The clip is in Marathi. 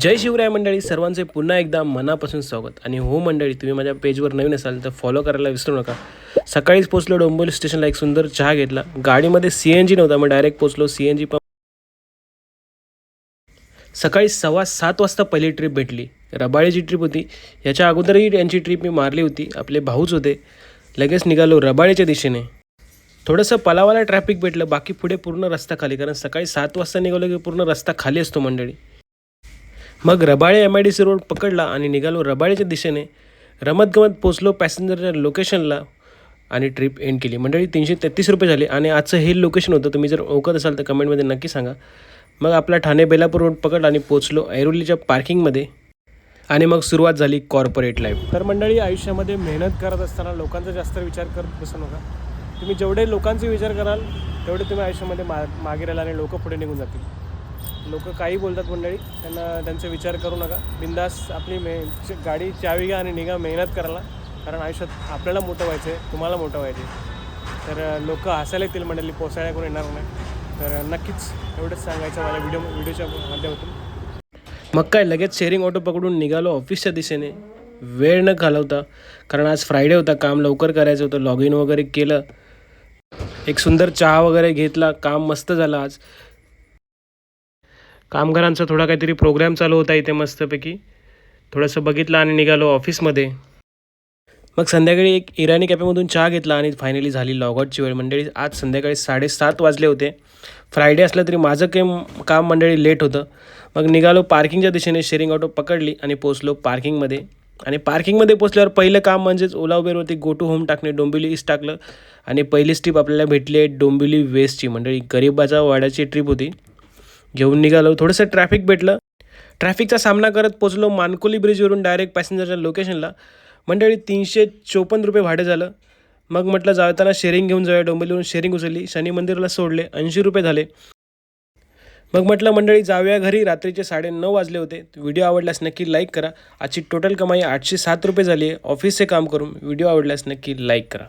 जय शिवराय मंडळी, सर्वांचे पुन्हा एकदा मनापासून स्वागत. आणि हो मंडळी, तुम्ही माझ्या पेजवर नवीन असाल तर फॉलो करायला विसरू नका. सकाळीच पोचलो डोंबिवली स्टेशनला, एक सुंदर चहा घेतला. गाडीमध्ये CNG नव्हता, मग डायरेक्ट पोचलो CNG पंप. सकाळी 7:15 वाजता पहिली ट्रिप भेटली. रबाळेची ट्रिप होती. याच्या अगोदरही यांची ट्रिप मी मारली होती, आपले भाऊच होते. लगेच निघालो रबाळेच्या दिशेने. थोडंसं पलावाला ट्रॅफिक भेटलं, बाकी पुढे पूर्ण रस्ता खाली, कारण सकाळी 7 वाजता निघालो की पूर्ण रस्ता खाली असतो मंडळी. मग रबाळे MIDC रोड पकडला आणि निघालो रबाळेच्या दिशेने. रमतगमत पोचलो पॅसेंजरच्या लोकेशनला आणि ट्रिप एंड केली. मंडळी 333 रुपये झाले आणि आजचं हे लोकेशन होतं. तुम्ही जर ओळखत असाल तर कमेंटमध्ये नक्की सांगा. मग आपला ठाणे बेलापूर रोड पकडला आणि पोचलो ऐरोलीच्या पार्किंगमध्ये. आणि मग सुरुवात झाली कॉर्पोरेट लाईफ. तर मंडळी, आयुष्यामध्ये मेहनत करत असताना लोकांचा जास्त विचार करत बसू नका. तुम्ही जेवढे लोकांचे विचार कराल तेवढे तुम्ही आयुष्यामध्ये मागे राहाल आणि लोक पुढे निघून जातील. लोक काही बोलतात मंडळी, त्यांचा विचार करू नका. बिंदास आपली गाडी चावी घ्या आणि निघा मेहनत करायला. कारण आयुष्यात आपल्याला मोठं व्हायचं आहे, तुम्हाला मोठं व्हायचं आहे. तर लोक हसायला येतील मंडळी, पोसायला कोण येणार नाही. तर नक्कीच एवढंच सांगायचं माझ्या व्हिडिओच्या माध्यमातून. मग काय, लगेच शेअरिंग ऑटो पकडून निघालो ऑफिसच्या दिशेने. वेळ न घालवता, कारण आज फ्रायडे होता, काम लवकर करायचं होतं. लॉग इन वगैरे केलं, एक सुंदर चहा वगैरे घेतला. काम मस्त झालं आज. कामगारांचा थोडा काहीतरी प्रोग्राम चालू होता इथे मस्तपैकी. थोडंसं बघितलं आणि निघालो ऑफिसमध्ये. मग संध्याकाळी एक इराणी कॅफेमधून चहा घेतला आणि फायनली झाली लॉगआउटची वेळ. मंडळी, आज संध्याकाळी 7:30 वाजले होते. फ्रायडे असलं तरी माझं काम मंडळी लेट होतं. मग निघालो पार्किंगच्या दिशेने. शेअरिंग ऑटो पकडली आणि पोचलो पार्किंगमध्ये. आणि पार्किंगमध्ये पोचल्यावर पहिलं काम म्हणजेच ओला उबेरवरती गो टू होम टाकणे. डोंबिवली ईस्ट टाकलं आणि पहिली ट्रिप आपल्याला भेटली आहे डोंबिवली वेस्टची. मंडळी, गरिबाचा वाड्याची ट्रिप होती. घेऊन निघालो. थोडंसं ट्रॅफिक भेटलं. ट्रॅफिकचा सामना करत पोचलो मानकोली ब्रिजवरून डायरेक्ट पॅसेंजरच्या लोकेशनला. मंडळी 354 रुपये भाडं झालं. मग म्हटलं जाताना शेअरिंग घेऊन जाऊया. डोंबिवलीवरून शेअरिंग उचलली, शनी मंदिरला सोडले, 80 रुपये झाले. मग म्हटलं मंडळी जाऊया घरी. रात्रीचे 9:30 वाजले होते. व्हिडिओ आवडल्यास नक्की लाईक करा. आजची टोटल कमाई 807 रुपये झाली आहे ऑफिसचे काम करून. व्हिडिओ आवडल्यास नक्की लाईक करा.